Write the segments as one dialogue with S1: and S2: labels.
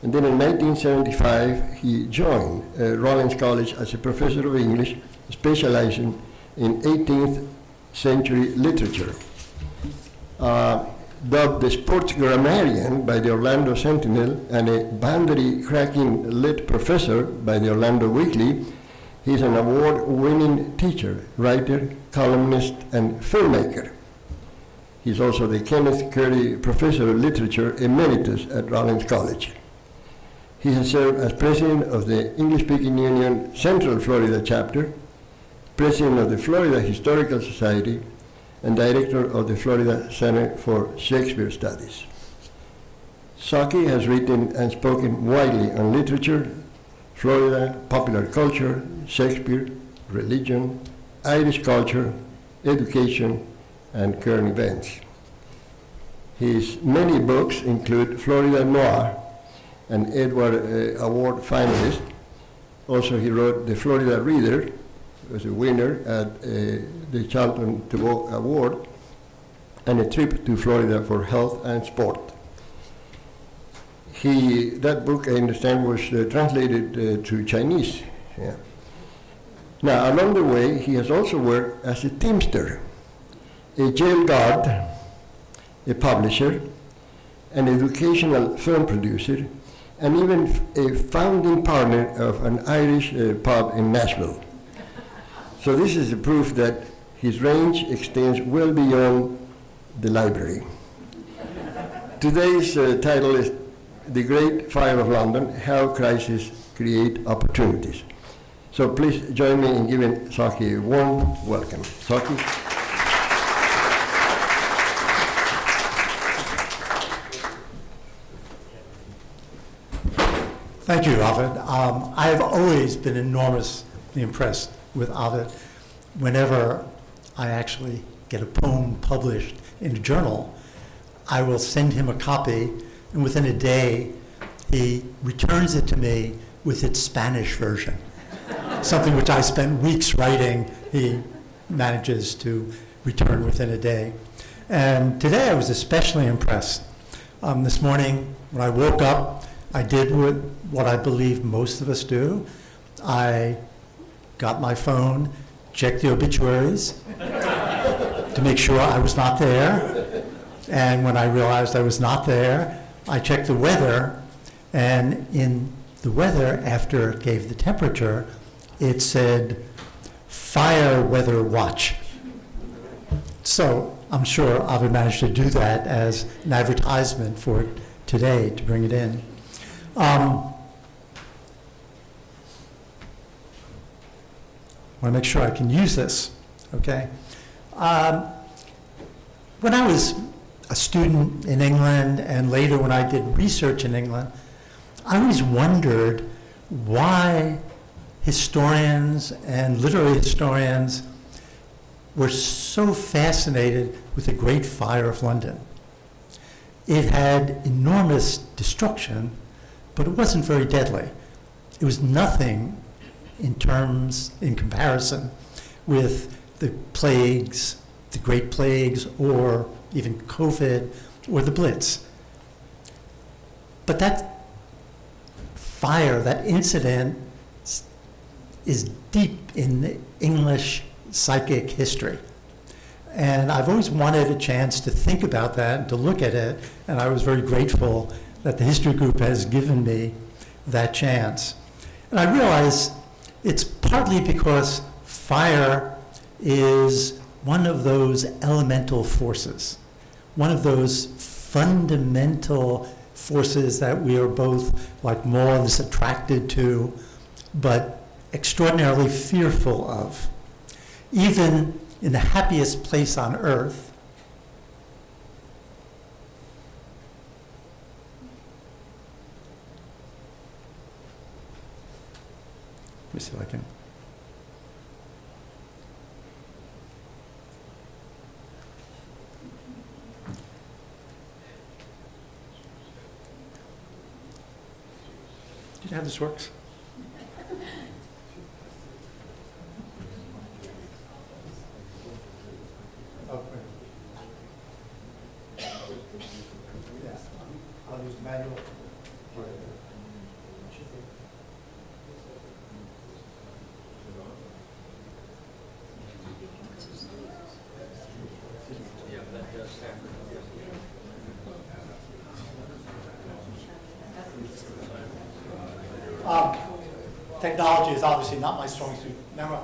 S1: And then in 1975, he joined Rollins College as a professor of English, specializing in 18th century literature. Dubbed the sports grammarian by the Orlando Sentinel and a boundary-cracking lit professor by the Orlando Weekly, he's an award-winning teacher, writer, columnist, and filmmaker. He's also the Kenneth Curry Professor of Literature Emeritus at Rollins College. He has served as president of the English-Speaking Union Central Florida chapter, president of the Florida Historical Society, and director of the Florida Center for Shakespeare Studies. Socky has written and spoken widely on literature, Florida, popular culture, Shakespeare, religion, Irish culture, education, and current events. His many books include Florida Noir, an Edward Award finalist. Also, he wrote The Florida Reader, was a winner at the Charlton Tebeau Award, and A Trip to Florida for Health and Sport. That book, I understand, was translated to Chinese. Yeah. Now, along the way, he has also worked as a teamster, a jail guard, a publisher, an educational film producer, and even a founding partner of an Irish pub in Nashville. So this is a proof that his range extends well beyond the library. Today's title is The Great Fire of London, How Crises Create Opportunities. So please join me in giving Socky a warm welcome. Socky.
S2: Thank you, Ovid. I have always been enormously impressed with Ovid. Whenever I actually get a poem published in a journal, I will send him a copy, and within a day, he returns it to me with its Spanish version. Something which I spent weeks writing, he manages to return within a day. And today I was especially impressed. This morning, when I woke up, I did what I believe most of us do. I got my phone, checked the obituaries to make sure I was not there. And when I realized I was not there, I checked the weather. And in the weather, after it gave the temperature, it said, fire weather watch. So I'm sure I would manage to do that as an advertisement for it today to bring it in. I want to make sure I can use this, okay? When I was a student in England and later when I did research in England, I always wondered why historians and literary historians were so fascinated with the Great Fire of London. It had enormous destruction, but it wasn't very deadly. It was nothing in comparison with the plagues, the Great Plagues, or even COVID, or the Blitz. But that fire, that incident, is deep in the English psychic history. And I've always wanted a chance to think about that and to look at it, and I was very grateful that the history group has given me that chance. And I realize it's partly because fire is one of those elemental forces, one of those fundamental forces that we are both, like moths, attracted to, but extraordinarily fearful of. Even in the happiest place on earth, let me see if I can. Do you know how this works? I'll use the manual. Technology is obviously not my strong suit. Remember?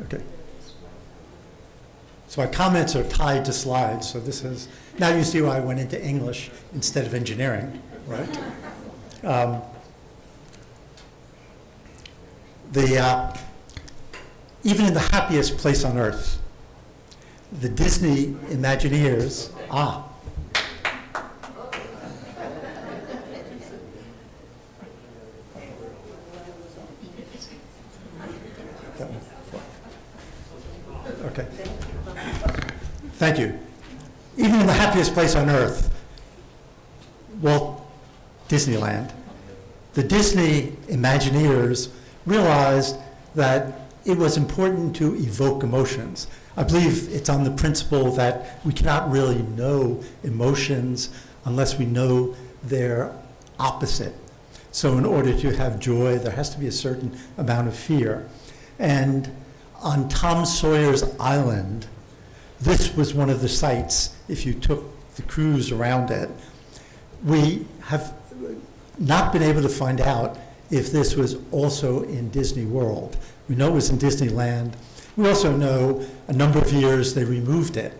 S2: Okay. So my comments are tied to slides. So this is, now you see why I went into English instead of engineering, right? Even in the happiest place on earth, the Disney Imagineers, okay. Thank you. Even in the happiest place on earth, Walt Disneyland, the Disney Imagineers realized that it was important to evoke emotions. I believe it's on the principle that we cannot really know emotions unless we know their opposite. So in order to have joy, there has to be a certain amount of fear. And on Tom Sawyer's Island, this was one of the sites, if you took the cruise around it. We have not been able to find out if this was also in Disney World. We know it was in Disneyland. We also know a number of years they removed it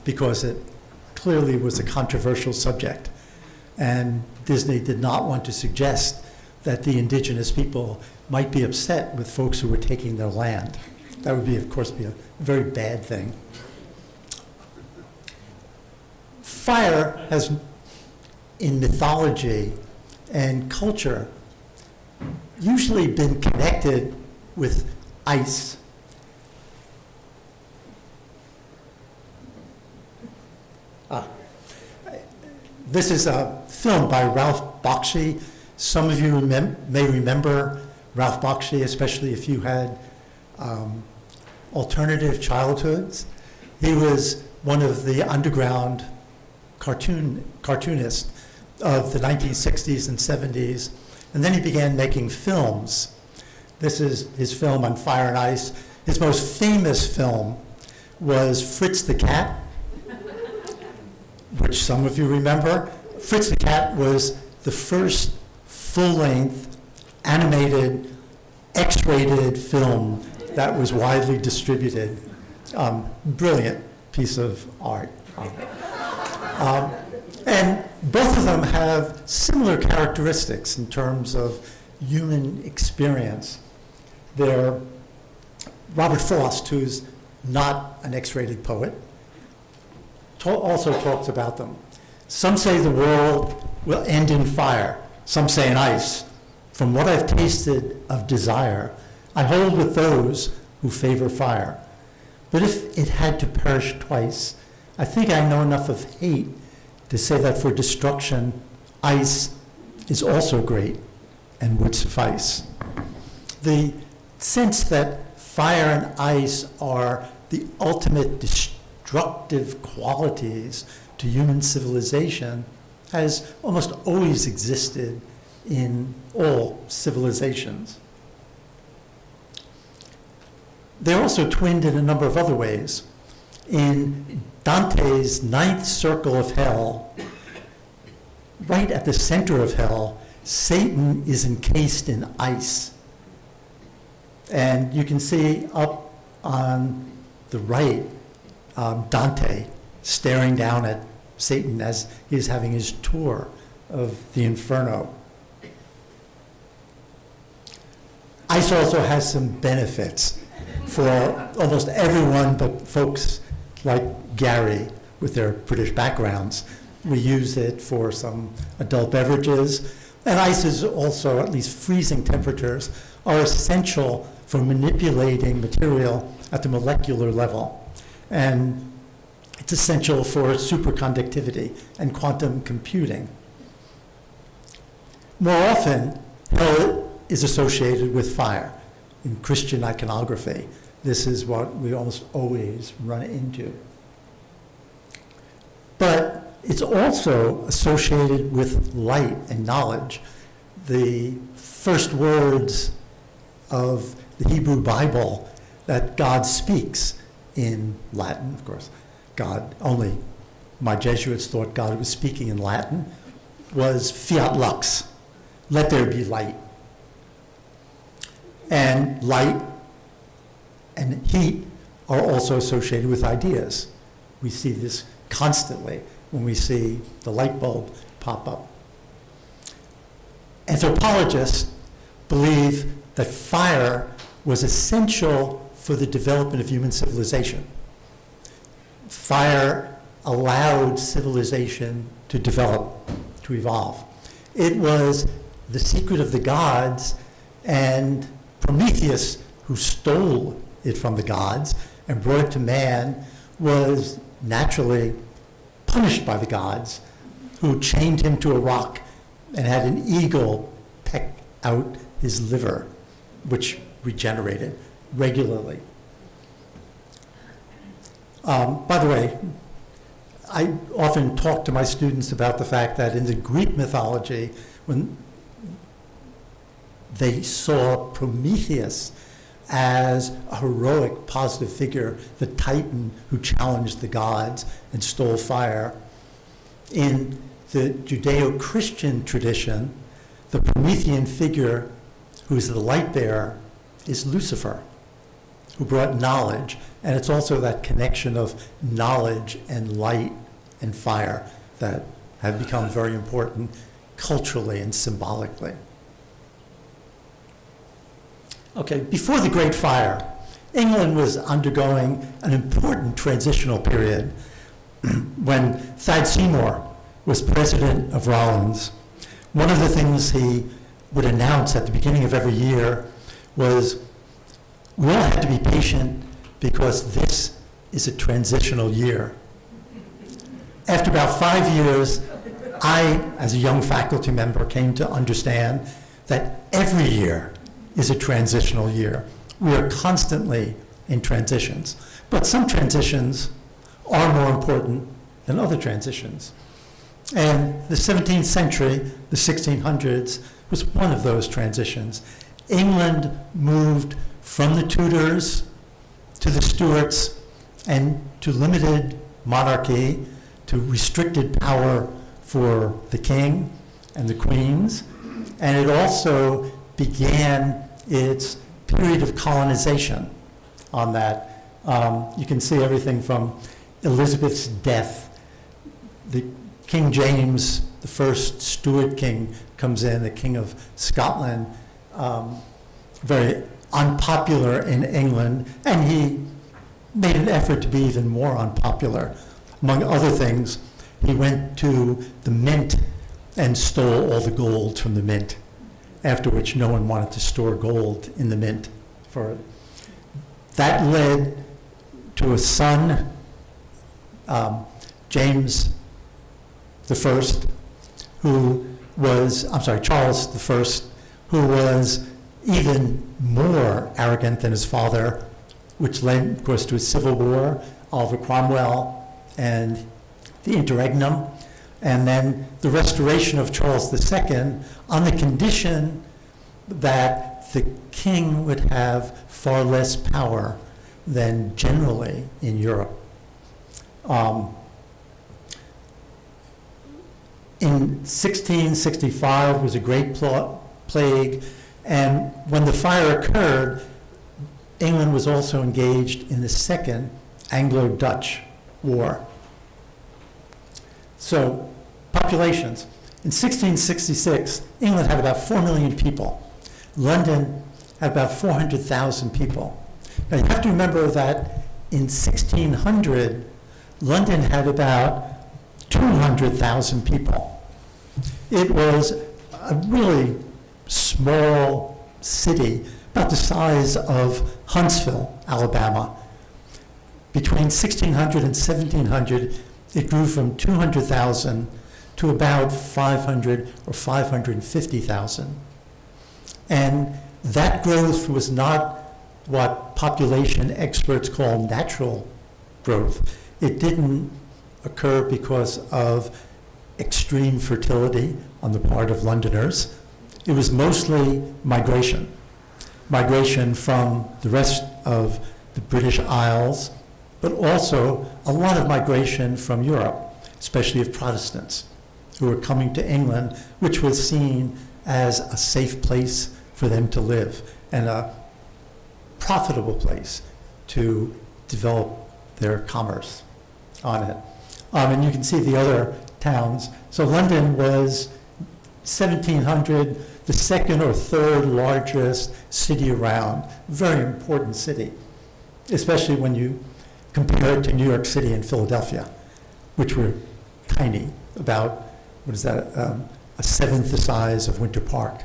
S2: because it clearly was a controversial subject. And Disney did not want to suggest that the indigenous people might be upset with folks who were taking their land. That would be, of course, be a very bad thing. Fire has, in mythology and culture, usually been connected with ice. This is a film by Ralph Bakshi. Some of you may remember Ralph Bakshi, especially if you had alternative childhoods. He was one of the underground cartoonists of the 1960s and 70s, and then he began making films. This is his film on Fire and Ice. His most famous film was Fritz the Cat, which some of you remember. Fritz the Cat was the first full-length, animated, X-rated film that was widely distributed. Brilliant piece of art. And both of them have similar characteristics in terms of human experience. They're Robert Frost, who's not an X-rated poet, also talks about them. Some say the world will end in fire. Some say in ice. From what I've tasted of desire, I hold with those who favor fire. But if it had to perish twice, I think I know enough of hate to say that for destruction, ice is also great and would suffice. The sense that fire and ice are the ultimate destructive qualities to human civilization has almost always existed in all civilizations. They're also twinned in a number of other ways. In Dante's ninth circle of hell, right at the center of hell, Satan is encased in ice. And you can see up on the right, Dante staring down at Satan as he's having his tour of the inferno. Ice also has some benefits for almost everyone but folks like Gary with their British backgrounds. We use it for some adult beverages. And ices also, at least freezing temperatures, are essential for manipulating material at the molecular level. And it's essential for superconductivity and quantum computing. More often, hell is associated with fire. In Christian iconography, this is what we almost always run into. But it's also associated with light and knowledge. The first words of the Hebrew Bible that God speaks in Latin, of course, God, only my Jesuits thought God was speaking in Latin, was fiat lux, let there be light. And light and heat are also associated with ideas. We see this constantly when we see the light bulb pop up. Anthropologists believe that fire was essential for the development of human civilization. Fire allowed civilization to develop, to evolve. It was the secret of the gods, and Prometheus, who stole it from the gods and brought it to man, was naturally punished by the gods, who chained him to a rock and had an eagle peck out his liver, which regenerated regularly. By the way, I often talk to my students about the fact that in the Greek mythology, when they saw Prometheus as a heroic, positive figure, the Titan who challenged the gods and stole fire. In the Judeo-Christian tradition, the Promethean figure, who is the light bearer, is Lucifer, who brought knowledge. And it's also that connection of knowledge and light and fire that have become very important culturally and symbolically. Okay, before the Great Fire, England was undergoing an important transitional period when Thad Seymour was president of Rollins. One of the things he would announce at the beginning of every year was, we all have to be patient because this is a transitional year. After about 5 years, I, as a young faculty member, came to understand that every year is a transitional year. We are constantly in transitions, but some transitions are more important than other transitions. And the 17th century, the 1600s, was one of those transitions. England moved from the Tudors to the Stuarts and to limited monarchy, to restricted power for the king and the queens, and it also began its period of colonization on that. You can see everything from Elizabeth's death. The King James, the first Stuart king, comes in, the King of Scotland, very unpopular in England, and he made an effort to be even more unpopular. Among other things, he went to the mint and stole all the gold from the mint, after which no one wanted to store gold in the mint for it. That led to a son, James the First, Charles the First, who was even more arrogant than his father, which led, of course, to a civil war, Oliver Cromwell, and the interregnum, and then the restoration of Charles II on the condition that the king would have far less power than generally in Europe. In 1665 was a great plague, and when the fire occurred, England was also engaged in the Second Anglo-Dutch War. So, populations. In 1666, England had about 4 million people. London had about 400,000 people. Now you have to remember that in 1600, London had about 200,000 people. It was a really small city, about the size of Huntsville, Alabama. Between 1600 and 1700, it grew from 200,000 to about 500 or 550,000. And that growth was not what population experts call natural growth. It didn't occur because of extreme fertility on the part of Londoners. It was mostly migration. Migration from the rest of the British Isles, but also a lot of migration from Europe, especially of Protestants who were coming to England, which was seen as a safe place for them to live and a profitable place to develop their commerce on it. And you can see the other towns. So London was 1700, the second or third largest city around. Very important city, especially when you compare it to New York City and Philadelphia, which were tiny, about, what is that, a seventh the size of Winter Park.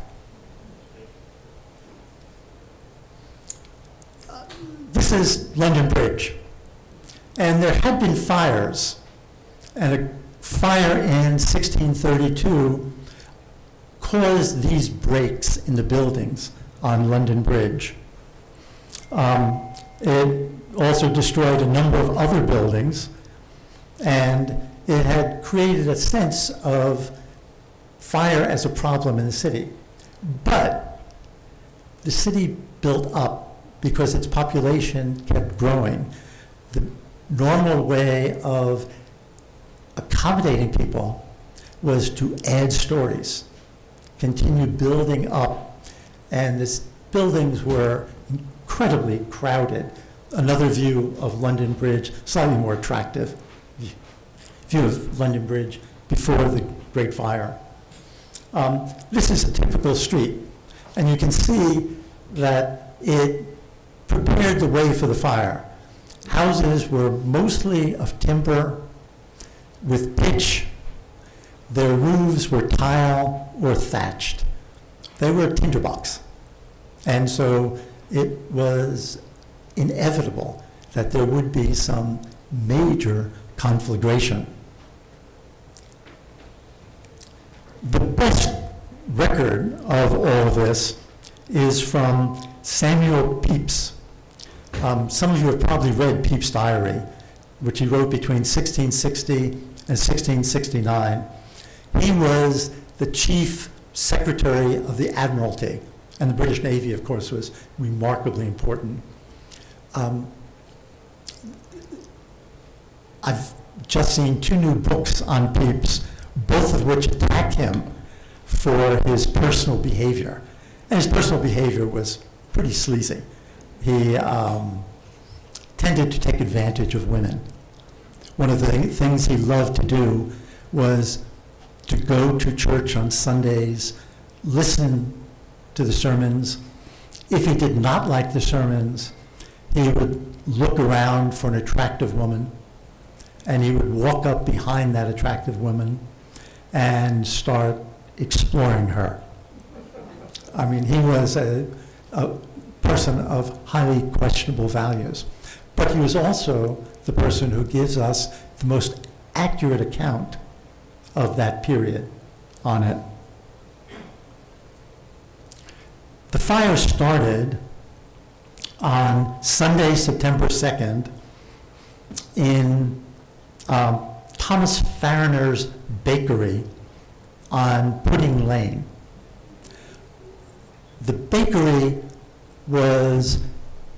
S2: This is London Bridge. And there had been fires, and a fire in 1632 caused these breaks in the buildings on London Bridge. It also destroyed a number of other buildings, and it had created a sense of fire as a problem in the city. But the city built up because its population kept growing. The normal way of accommodating people was to add stories, continue building up, and these buildings were incredibly crowded. Another view of London Bridge, slightly more attractive view of London Bridge before the Great Fire. This is a typical street, and you can see that it prepared the way for the fire. Houses were mostly of timber with pitch. Their roofs were tile or thatched. They were tinderbox. And so it was inevitable that there would be some major conflagration. The best record of all of this is from Samuel Pepys. Some of you have probably read Pepys' diary, which he wrote between 1660 and 1669. He was the chief secretary of the Admiralty, and the British Navy, of course, was remarkably important. I've just seen 2 new books on Pepys, both of which attack him for his personal behavior. And his personal behavior was pretty sleazy. He tended to take advantage of women. One of the things he loved to do was to go to church on Sundays, listen to the sermons. If he did not like the sermons, he would look around for an attractive woman, and he would walk up behind that attractive woman and start exploring her. I mean, he was a person of highly questionable values, but he was also the person who gives us the most accurate account of that period on it. The fire started on Sunday, September 2nd, in Thomas Farriner's bakery on Pudding Lane. The bakery was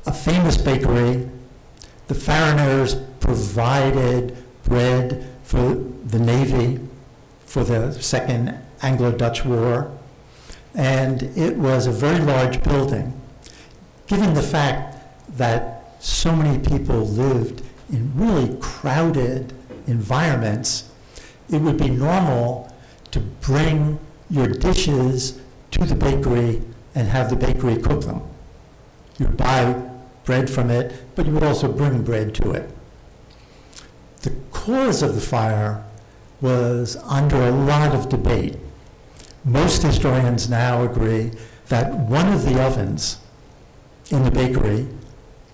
S2: a famous bakery. The Farriners provided bread for the Navy for the Second Anglo-Dutch War, and it was a very large building. Given the fact that so many people lived in really crowded environments, it would be normal to bring your dishes to the bakery and have the bakery cook them. You would buy bread from it, but you would also bring bread to it. The cause of the fire was under a lot of debate. Most historians now agree that one of the ovens in the bakery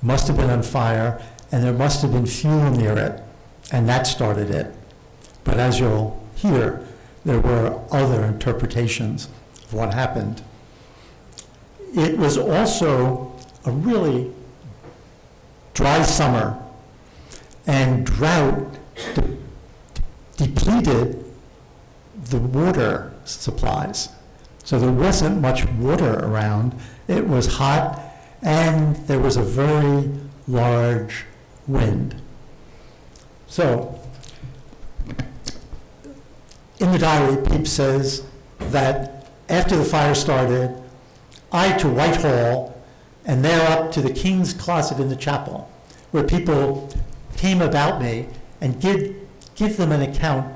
S2: must have been on fire, and there must have been fuel near it, and that started it. But as you'll hear, there were other interpretations of what happened. It was also a really dry summer, and drought depleted the water supplies. So there wasn't much water around. It was hot, and there was a very large wind. So, in the diary, Pepys says that after the fire started, I to Whitehall, and there up to the king's closet in the chapel, where people came about me and give them an account,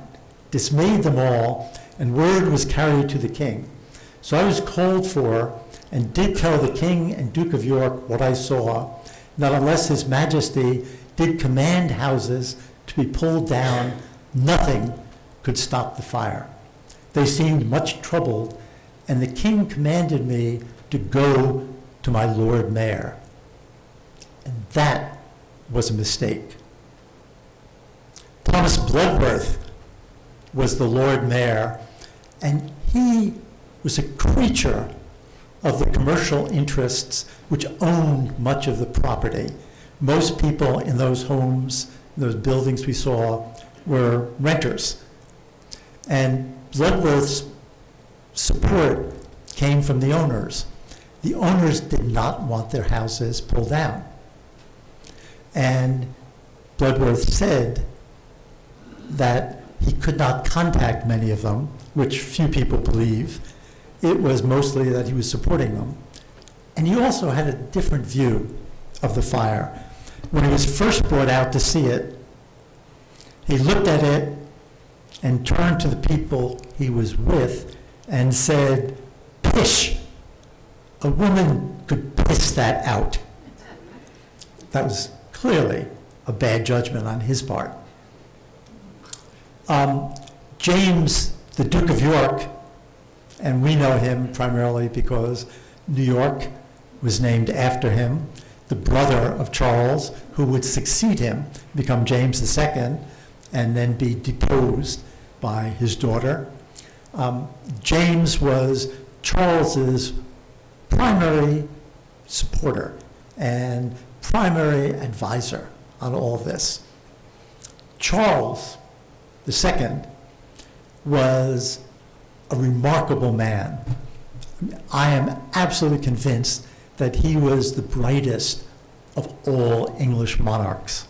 S2: dismayed them all, and word was carried to the king. So I was called for and did tell the king and Duke of York what I saw, that unless his majesty did command houses to be pulled down, nothing could stop the fire. They seemed much troubled, and the king commanded me to go to my Lord Mayor. And that was a mistake. Thomas Bloodworth was the Lord Mayor, and he was a creature of the commercial interests which owned much of the property. Most people in those homes, those buildings we saw, were renters. And Bloodworth's support came from the owners. The owners did not want their houses pulled down. And Bloodworth said that he could not contact many of them, which few people believe. It was mostly that he was supporting them. And he also had a different view of the fire. When he was first brought out to see it, he looked at it and turned to the people he was with and said, "Pish! A woman could piss that out." That was clearly a bad judgment on his part. James, the Duke of York, and we know him primarily because New York was named after him, the brother of Charles, who would succeed him, become James II, and then be deposed by his daughter. James was Charles's primary supporter and primary advisor on all this. Charles II was a remarkable man. I am absolutely convinced that he was the brightest of all English monarchs,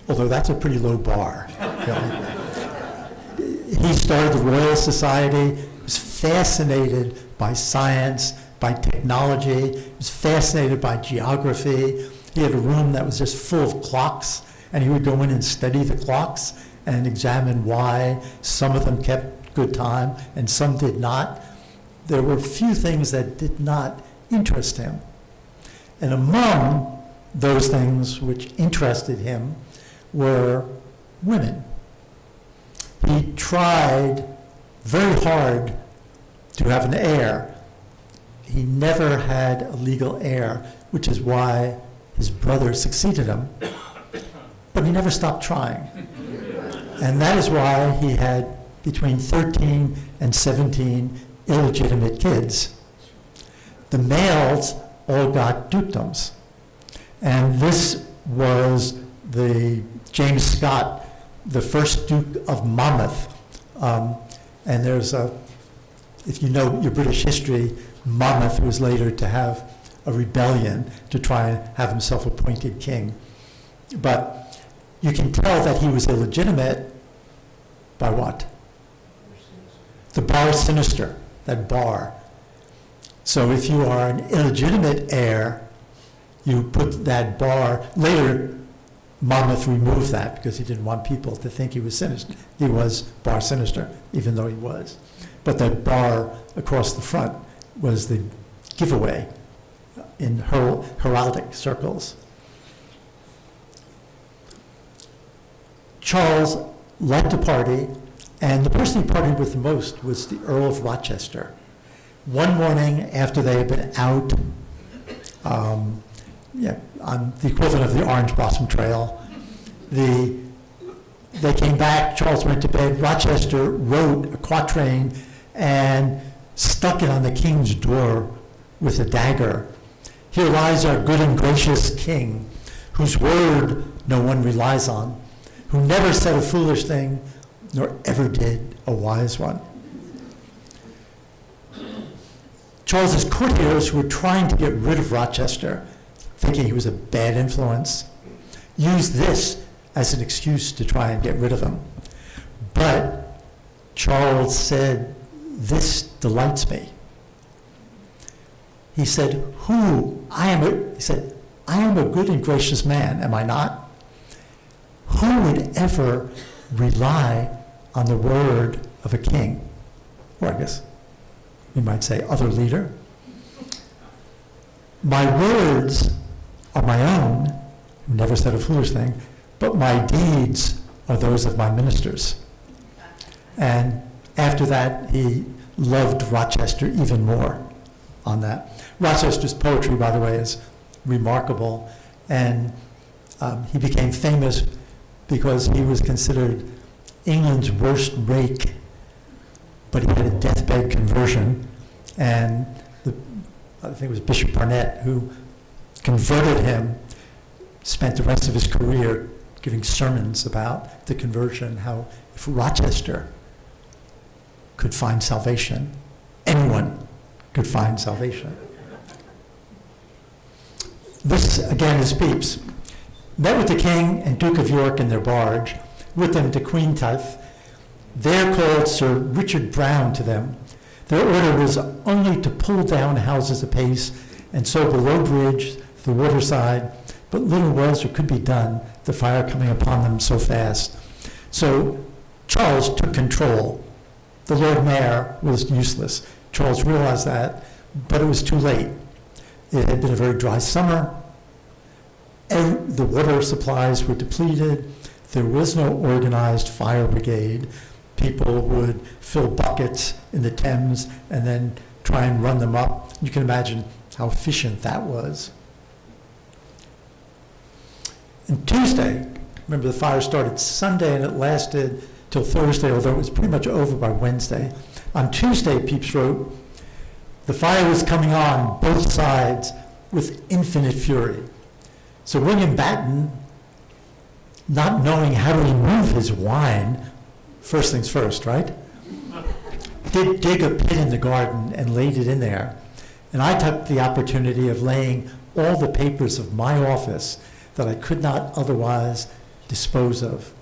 S2: although that's a pretty low bar. He started the Royal Society, was fascinated by science, by technology, was fascinated by geography. He had a room that was just full of clocks, and he would go in and study the clocks and examine why some of them kept good time and some did not. There were few things that did not interest him. And among those things which interested him were women. He tried very hard to have an heir. He never had a legal heir, which is why his brother succeeded him, but he never stopped trying. And that is why he had between 13 and 17 illegitimate kids. The males all got dukedoms. And this was the James Scott, the first Duke of Monmouth. And there's if you know your British history, Monmouth was later to have a rebellion to try and have himself appointed king. But you can tell that he was illegitimate by what? The bar sinister, that bar. So if you are an illegitimate heir, you put that bar. Later, Monmouth removed that because he didn't want people to think he was sinister. He was bar sinister, even though he was. But that bar across the front was the giveaway in heraldic circles. Charles liked to party, And the person he partied with the most was the Earl of Rochester. One morning after they had been out on the equivalent of the Orange Blossom Trail, they came back, Charles went to bed, Rochester wrote a quatrain and stuck it on the king's door with a dagger. Here lies our good and gracious king, whose word no one relies on, who never said a foolish thing, nor ever did a wise one. Charles's courtiers, who were trying to get rid of Rochester, thinking he was a bad influence, used this as an excuse to try and get rid of him. But Charles said, "This delights me." He said, I am a good and gracious man, am I not? Who would ever rely on the word of a king? Or I guess we might say other leader. My words are my own, who never said a foolish thing, but my deeds are those of my ministers. And after that, he loved Rochester even more on that. Rochester's poetry, by the way, is remarkable, and he became famous because he was considered England's worst rake, but he had a deathbed conversion, and I think it was Bishop Barnett who converted him, spent the rest of his career giving sermons about the conversion, how if Rochester could find salvation, anyone could find salvation. This, again, is Pepys. Met with the King and Duke of York in their barge, with them to Queentythe. There called Sir Richard Brown to them. Their order was only to pull down houses apace, and so below bridge, the waterside, but little was or could be done, the fire coming upon them so fast. So Charles took control. The Lord Mayor was useless. Charles realized that, but it was too late. It had been a very dry summer. The water supplies were depleted. There was no organized fire brigade. People would fill buckets in the Thames and then try and run them up. You can imagine how efficient that was. And Tuesday, remember the fire started Sunday and it lasted till Thursday, although it was pretty much over by Wednesday. On Tuesday, Pepys wrote, the fire was coming on both sides with infinite fury. So William Batten, not knowing how to remove his wine, first things first, right? Did dig a pit in the garden and laid it in there. And I took the opportunity of laying all the papers of my office that I could not otherwise dispose of.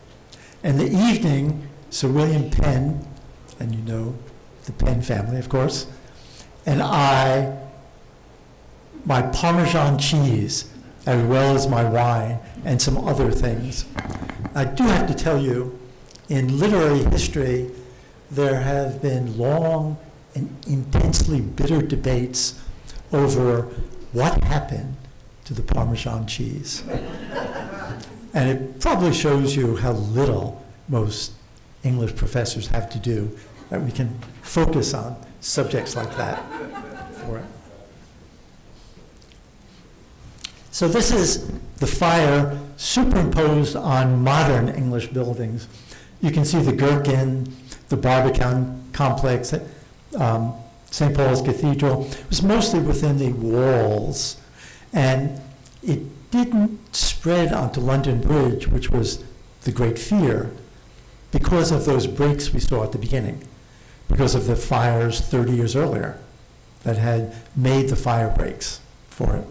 S2: And the evening, Sir William Penn, and you know the Penn family, of course, and I, my Parmesan cheese, as well as my wine, and some other things. I do have to tell you, in literary history, there have been long and intensely bitter debates over what happened to the Parmesan cheese. And it probably shows you how little most English professors have to do, that we can focus on subjects like that for it. So this is the fire superimposed on modern English buildings. You can see the Gherkin, the Barbican complex, St. Paul's Cathedral. It was mostly within the walls, and it didn't spread onto London Bridge, which was the great fear, because of those breaks we saw at the beginning, because of the fires 30 years earlier that had made the fire breaks for it.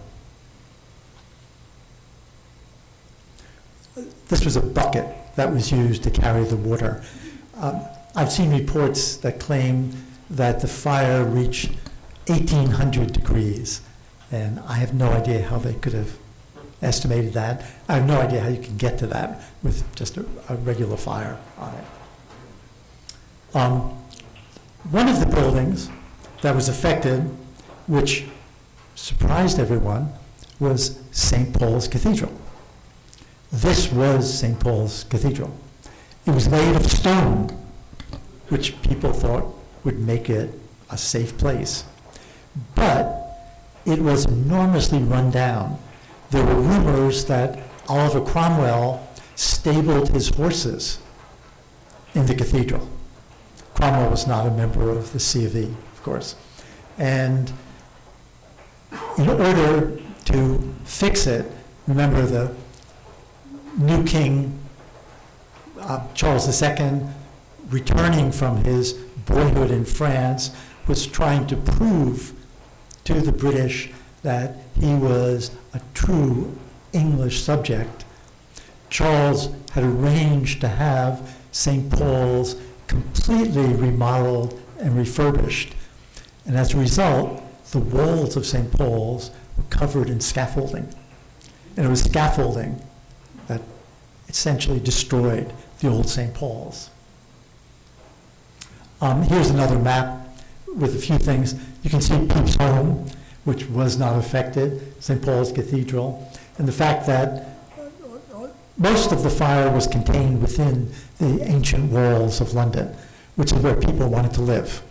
S2: This was a bucket that was used to carry the water. I've seen reports that claim that the fire reached 1,800 degrees, and I have no idea how they could have estimated that. I have no idea how you can get to that with just a regular fire on it. One of the buildings that was affected, which surprised everyone, was St. Paul's Cathedral. This was St. Paul's Cathedral. It was made of stone, which people thought would make it a safe place. But it was enormously run down. There were rumors that Oliver Cromwell stabled his horses in the cathedral. Cromwell was not a member of the C of E, of course. And in order to fix it, remember the new king, Charles II, returning from his boyhood in France, was trying to prove to the British that he was a true English subject. Charles had arranged to have St. Paul's completely remodeled and refurbished. And as a result, the walls of St. Paul's were covered in scaffolding. And it was scaffolding that essentially destroyed the old St. Paul's. Here's another map with a few things. You can see Pepys Home, which was not affected, St. Paul's Cathedral, and the fact that most of the fire was contained within the ancient walls of London, which is where people wanted to live.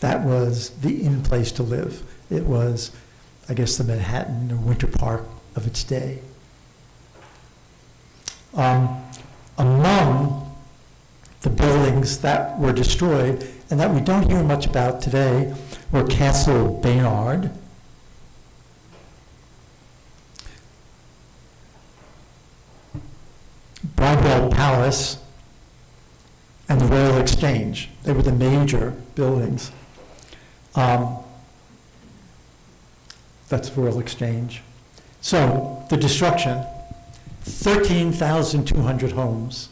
S2: That was the in place to live. It was, I guess, the Manhattan or Winter Park of its day. Among the buildings that were destroyed and that we don't hear much about today were Castle Baynard, Bridewell Palace, and the Royal Exchange. They were the major buildings. That's the Royal Exchange. So the destruction, 13,200 homes,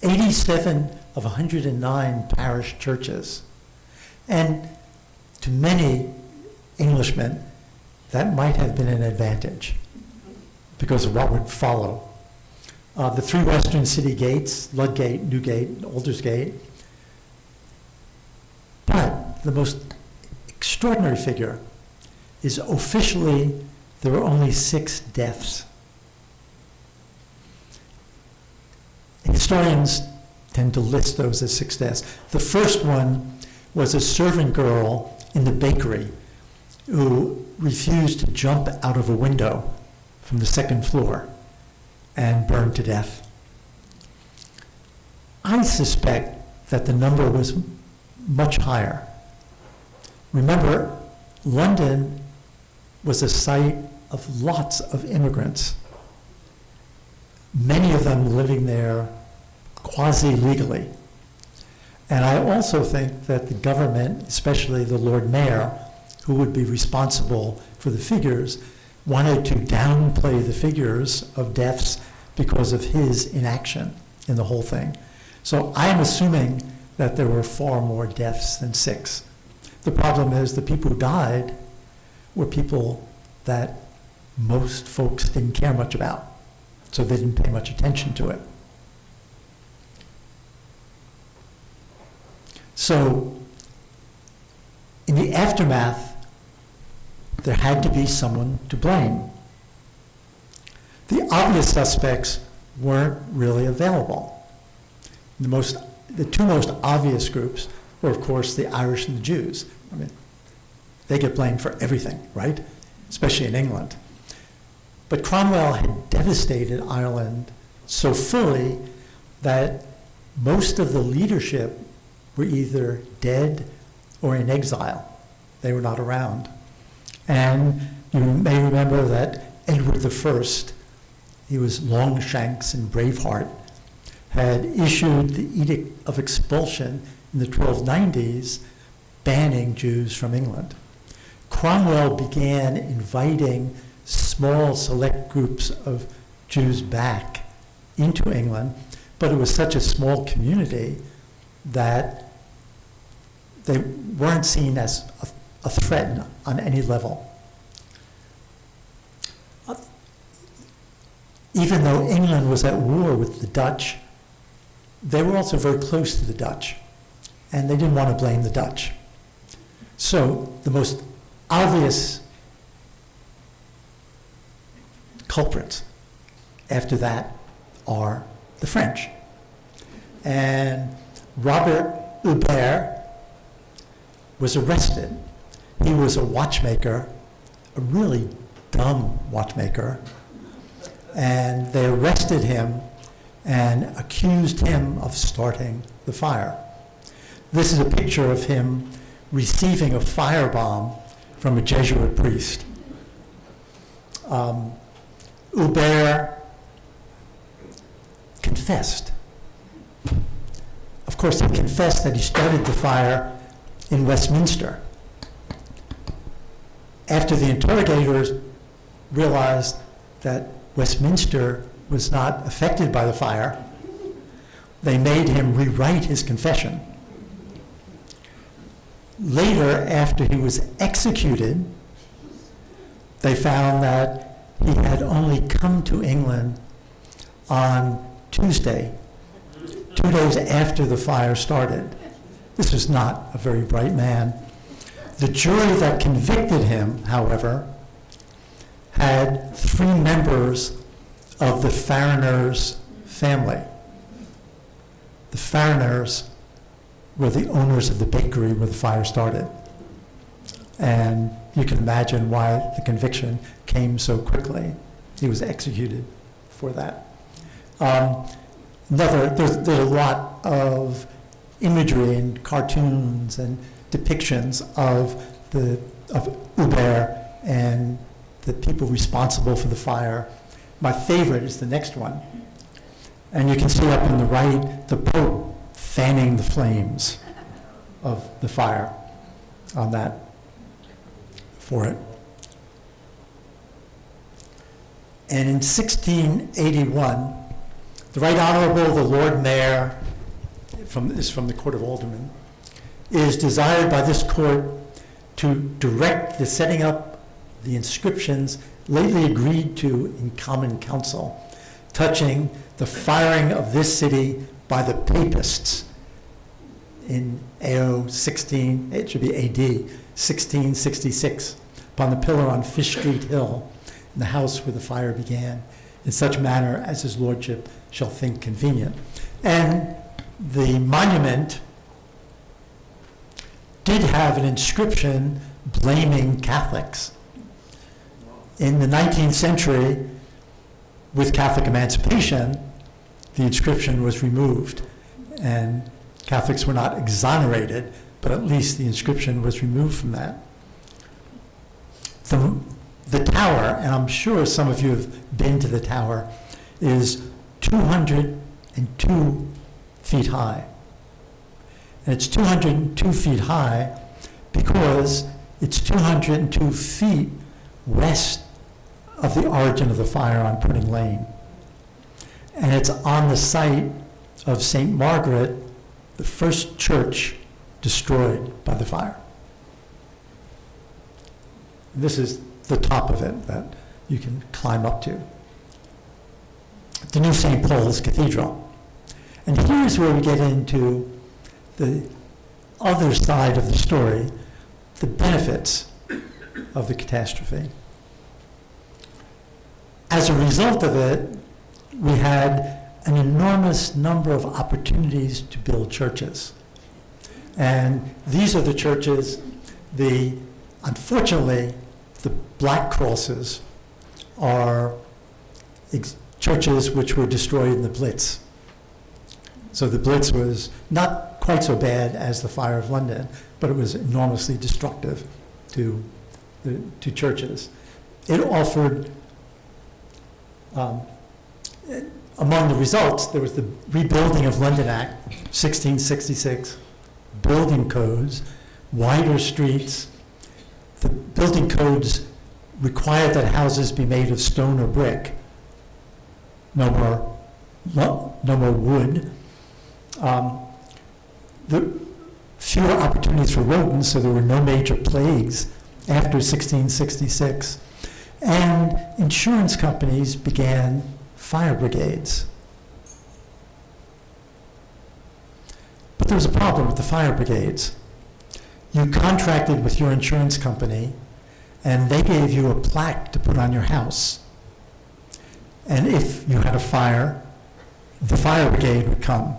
S2: 87 of 109 parish churches. And to many Englishmen, that might have been an advantage because of what would follow. The three western city gates, Ludgate, Newgate, and Aldersgate. But the most extraordinary figure is officially there were only 6 deaths. Historians tend to list those as 6 deaths. The first one was a servant girl in the bakery who refused to jump out of a window from the 2nd floor and burned to death. I suspect that the number was much higher. Remember, London was a site of lots of immigrants, many of them living there quasi-legally. And I also think that the government, especially the Lord Mayor, who would be responsible for the figures, wanted to downplay the figures of deaths because of his inaction in the whole thing. So I'm assuming that there were far more deaths than 6. The problem is the people who died were people that most folks didn't care much about, so they didn't pay much attention to it. So in the aftermath, there had to be someone to blame. The obvious suspects weren't really available. The two most obvious groups were, of course, the Irish and the Jews. I mean, they get blamed for everything, right? Especially in England. But Cromwell had devastated Ireland so fully that most of the leadership were either dead or in exile. They were not around. And you may remember that Edward I, he was Longshanks and Braveheart, had issued the Edict of Expulsion in the 1290s, banning Jews from England. Cromwell began inviting small select groups of Jews back into England, but it was such a small community that they weren't seen as a threat on any level. Even though England was at war with the Dutch, they were also very close to the Dutch, and they didn't want to blame the Dutch. So the most obvious culprits after that are the French. And Robert Hubert was arrested. He was a watchmaker, a really dumb watchmaker, and they arrested him and accused him of starting the fire. This is a picture of him receiving a firebomb from a Jesuit priest. Hubert confessed. Of course, he confessed that he started the fire in Westminster. After the interrogators realized that Westminster was not affected by the fire, they made him rewrite his confession. Later, after he was executed, they found that he had only come to England on Tuesday, 2 days after the fire started. This was not a very bright man. The jury that convicted him, however, had 3 members of the Farriners family. The Farriners were the owners of the bakery where the fire started. And you can imagine why the conviction came so quickly. He was executed for that. There's a lot of imagery and cartoons and depictions of Hubert and the people responsible for the fire. My favorite is the next one. And you can see up on the right, the Pope fanning the flames of the fire on that for it. And in 1681, the Right Honorable, the Lord Mayor, is from the Court of Aldermen, is desired by this court to direct the setting up the inscriptions lately agreed to in Common Council, touching the firing of this city by the Papists in AO 16, it should be AD 1666, upon the pillar on Fish Street Hill, in the house where the fire began, in such manner as his lordship shall think convenient. And the monument did have an inscription blaming Catholics. In the 19th century, with Catholic emancipation, the inscription was removed, and Catholics were not exonerated, but at least the inscription was removed from that. The tower, and I'm sure some of you have been to the tower, is 202 feet high. And it's 202 feet high because it's 202 feet west of the origin of the fire on Pudding Lane. And it's on the site of St. Margaret, the first church destroyed by the fire. This is the top of it that you can climb up to. The new St. Paul's Cathedral. And here's where we get into the other side of the story, the benefits of the catastrophe. As a result of it, we had an enormous number of opportunities to build churches. And these are the churches, unfortunately, the black crosses are churches which were destroyed in the Blitz. So the Blitz was not quite so bad as the fire of London, but it was enormously destructive to churches. It offered, among the results, there was the Rebuilding of London Act, 1666, building codes, wider streets. The building codes required that houses be made of stone or brick, no more wood. The fewer opportunities for rodents, so there were no major plagues after 1666. And insurance companies began fire brigades. But there was a problem with the fire brigades. You contracted with your insurance company, and they gave you a plaque to put on your house. And if you had a fire, the fire brigade would come.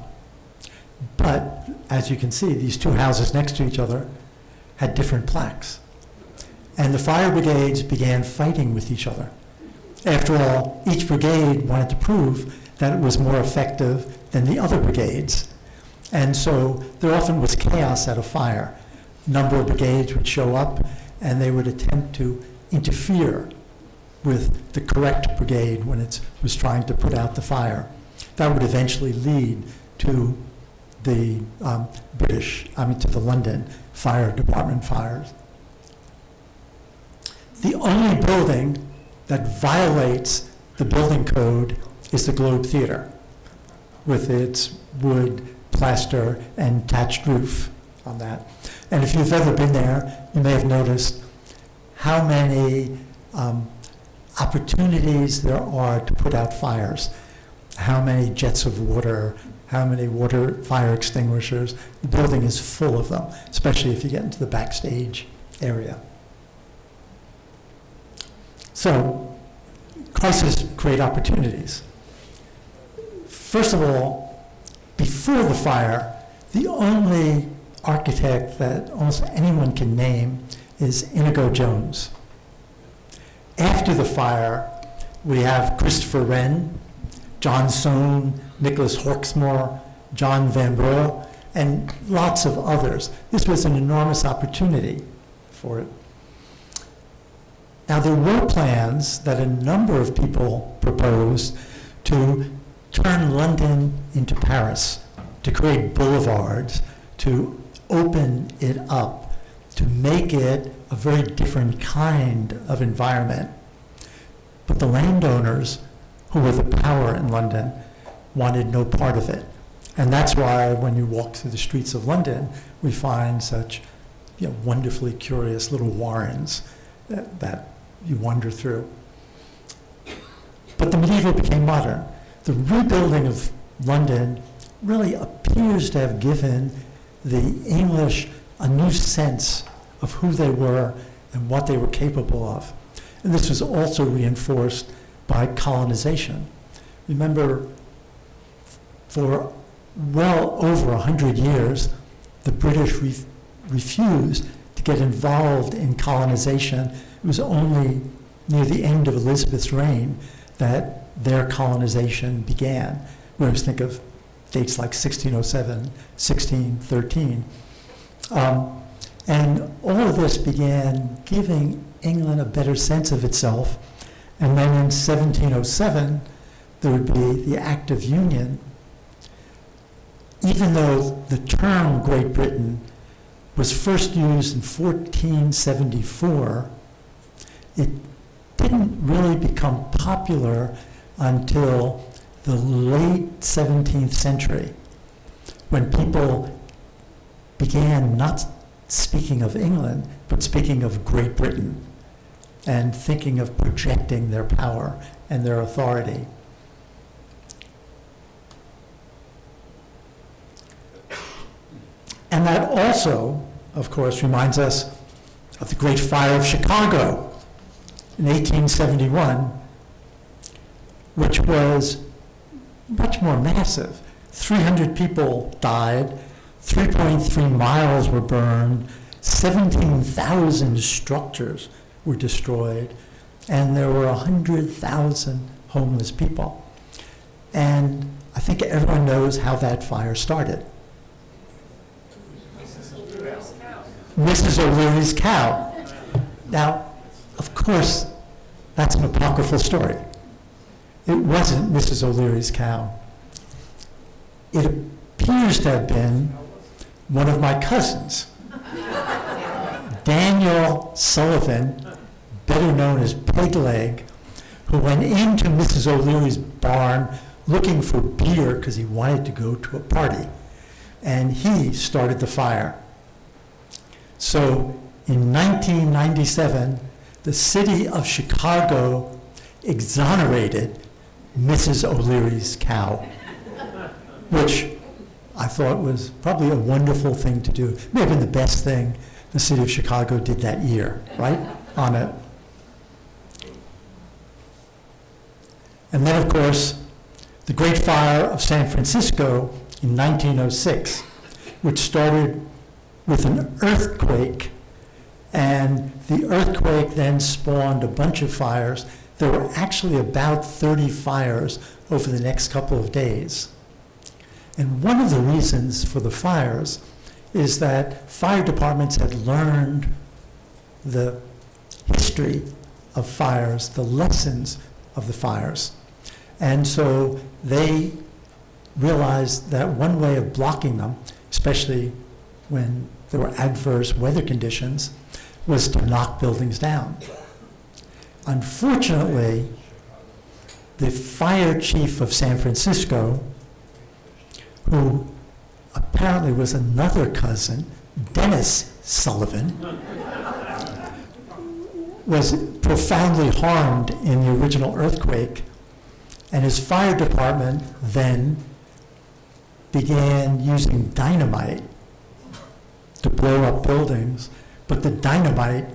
S2: But as you can see, these two houses next to each other had different plaques. And the fire brigades began fighting with each other. After all, each brigade wanted to prove that it was more effective than the other brigades. And so there often was chaos at a fire. A number of brigades would show up and they would attempt to interfere with the correct brigade when it was trying to put out the fire. That would eventually lead to the to the London Fire Department fires. The only building that violates the building code is the Globe Theater, with its wood, plaster, and thatched roof on that. And if you've ever been there, you may have noticed how many opportunities there are to put out fires, how many jets of water, how many water fire extinguishers. The building is full of them, especially if you get into the backstage area. So, crises create opportunities. First of all, before the fire, the only architect that almost anyone can name is Inigo Jones. After the fire, we have Christopher Wren, John Soane, Nicholas Hawksmoor, John Van Brugh, and lots of others. This was an enormous opportunity for it. Now, there were plans that a number of people proposed to turn London into Paris, to create boulevards, to open it up, to make it a very different kind of environment. But the landowners, who were the power in London, wanted no part of it. And that's why when you walk through the streets of London, we find such wonderfully curious little warrens that you wander through. But the medieval became modern. The rebuilding of London really appears to have given the English a new sense of who they were and what they were capable of. And this was also reinforced by colonization. Remember, for well over 100 years, the British refused to get involved in colonization. It was only near the end of Elizabeth's reign that their colonization began. We always think of dates like 1607, 1613. And all of this began giving England a better sense of itself. And then in 1707, there would be the Act of Union. Even though the term Great Britain was first used in 1474, it didn't really become popular until the late 17th century, when people began not speaking of England, but speaking of Great Britain, and thinking of projecting their power and their authority. And that also, of course, reminds us of the Great Fire of Chicago in 1871, which was much more massive. 300 people died, 3.3 miles were burned, 17,000 structures were destroyed, and there were 100,000 homeless people. And I think everyone knows how that fire started. Mrs. O'Leary's cow. Now, of course, that's an apocryphal story. It wasn't Mrs. O'Leary's cow. It appears to have been one of my cousins, Daniel Sullivan, better known as Pegleg, who went into Mrs. O'Leary's barn looking for beer because he wanted to go to a party. And he started the fire. So in 1997, the city of Chicago exonerated Mrs. O'Leary's cow, which I thought was probably a wonderful thing to do. It may have been the best thing the city of Chicago did that year, right, on it. And then, of course, the Great Fire of San Francisco in 1906. which started with an earthquake, and the earthquake then spawned a bunch of fires. There were actually about 30 fires over the next couple of days. And one of the reasons for the fires is that fire departments had learned the history of fires, the lessons of the fires. And so they realized that one way of blocking them, especially when there were adverse weather conditions, was to knock buildings down. Unfortunately, the fire chief of San Francisco, who apparently was another cousin, Dennis Sullivan, was profoundly harmed in the original earthquake, and his fire department then began using dynamite to blow up buildings, but the dynamite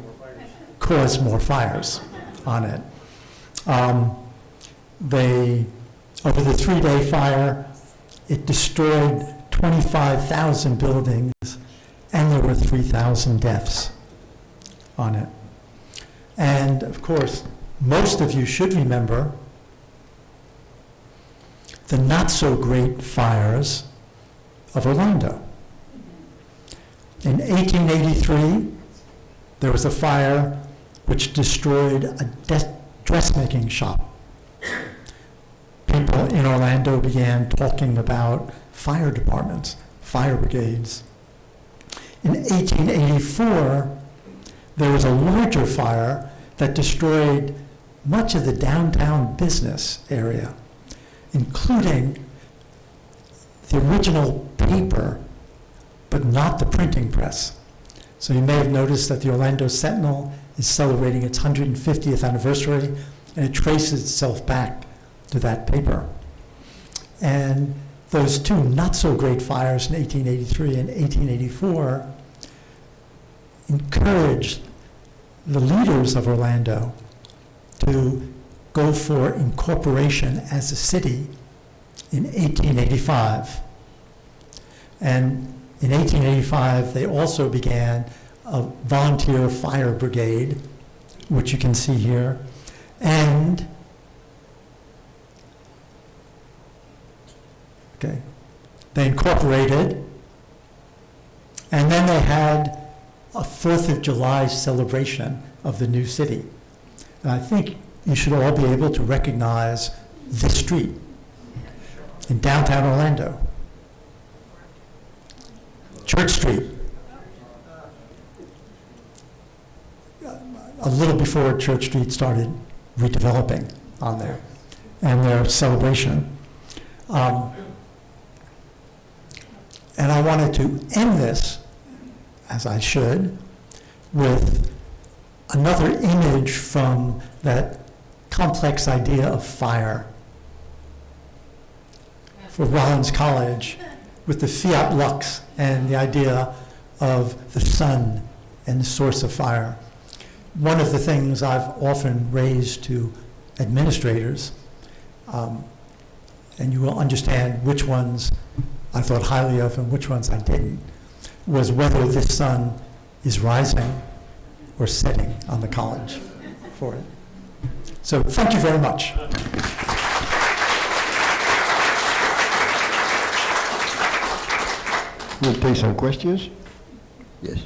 S2: caused more fires on it. Over the 3-day fire, it destroyed 25,000 buildings, and there were 3,000 deaths on it. And of course, most of you should remember the not-so-great fires of Orlando. In 1883, there was a fire which destroyed a dressmaking shop. People in Orlando began talking about fire departments, fire brigades. In 1884, there was a larger fire that destroyed much of the downtown business area, including the original paper, but not the printing press. So you may have noticed that the Orlando Sentinel is celebrating its 150th anniversary, and it traces itself back to that paper. And those two not-so-great fires in 1883 and 1884 encouraged the leaders of Orlando to go for incorporation as a city in 1885. And in 1885, they also began a volunteer fire brigade, which you can see here, and they incorporated, and then they had a 4th of July celebration of the new city. And I think you should all be able to recognize this street in downtown Orlando. Church Street. A little before Church Street started redeveloping on there and their celebration. And I wanted to end this, as I should, with another image from that complex idea of fire for Rollins College, with the fiat lux and the idea of the sun and the source of fire. One of the things I've often raised to administrators, and you will understand which ones I thought highly of and which ones I didn't, was whether this sun is rising or setting on the college for it. So thank you very much.
S1: We'll take some questions. Yes.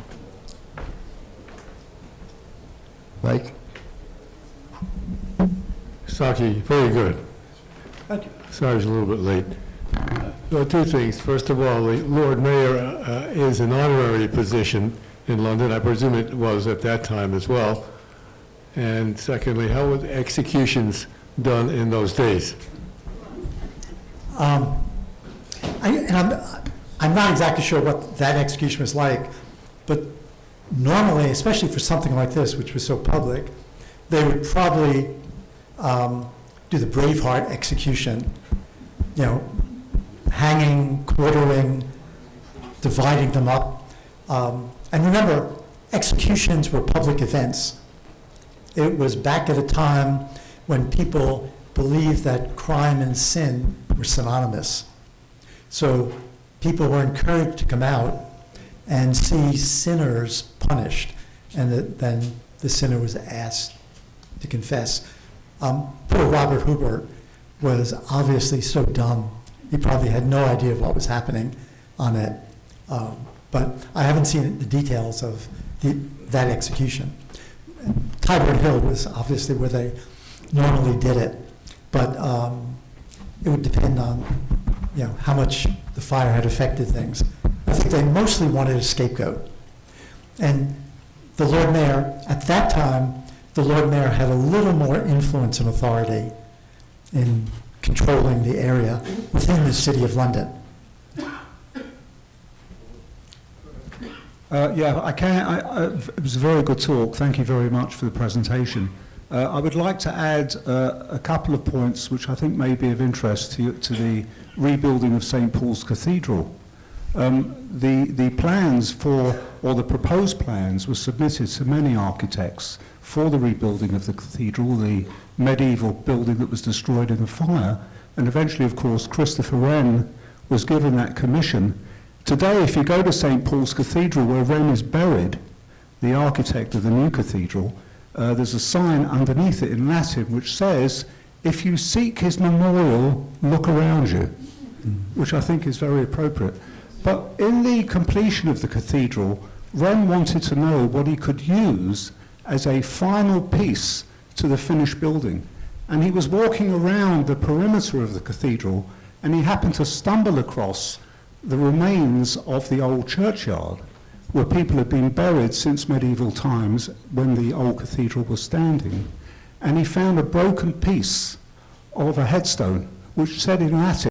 S1: Mike?
S3: Socky, very good.
S2: Thank you.
S3: Sorry I was a little bit late. Well, two things. First of all, the Lord Mayor is an honorary position in London. I presume it was at that time as well. And secondly, how were the executions done in those days?
S2: I'm not exactly sure what that execution was like, but normally, especially for something like this, which was so public, they would probably do the Braveheart execution, hanging, quartering, dividing them up. And remember, executions were public events. It was back at a time when people believed that crime and sin were synonymous. So people were encouraged to come out and see sinners punished, and then the sinner was asked to confess. Poor Robert Hubert was obviously so dumb. He probably had no idea of what was happening on it. But I haven't seen the details of that execution. Tyburn Hill was obviously where they normally did it, but it would depend on how much the fire had affected things. I think they mostly wanted a scapegoat. And the Lord Mayor, at that time, the Lord Mayor had a little more influence and authority in controlling the area within the City of London.
S4: I can. It was a very good talk. Thank you very much for the presentation. I would like to add a couple of points which I think may be of interest to the rebuilding of St. Paul's Cathedral. The plans for, or the proposed plans, were submitted to many architects for the rebuilding of the cathedral, the medieval building that was destroyed in the fire, and eventually, of course, Christopher Wren was given that commission. Today, if you go to St. Paul's Cathedral, where Wren is buried, the architect of the new cathedral, there's a sign underneath it in Latin which says, "If you seek his memorial, look around you," which I think is very appropriate. But in the completion of the cathedral, Wren wanted to know what he could use as a final piece to the finished building. And he was walking around the perimeter of the cathedral, and he happened to stumble across the remains of the old churchyard, where people had been buried since medieval times when the old cathedral was standing. And he found a broken piece of a headstone, which said in Latin,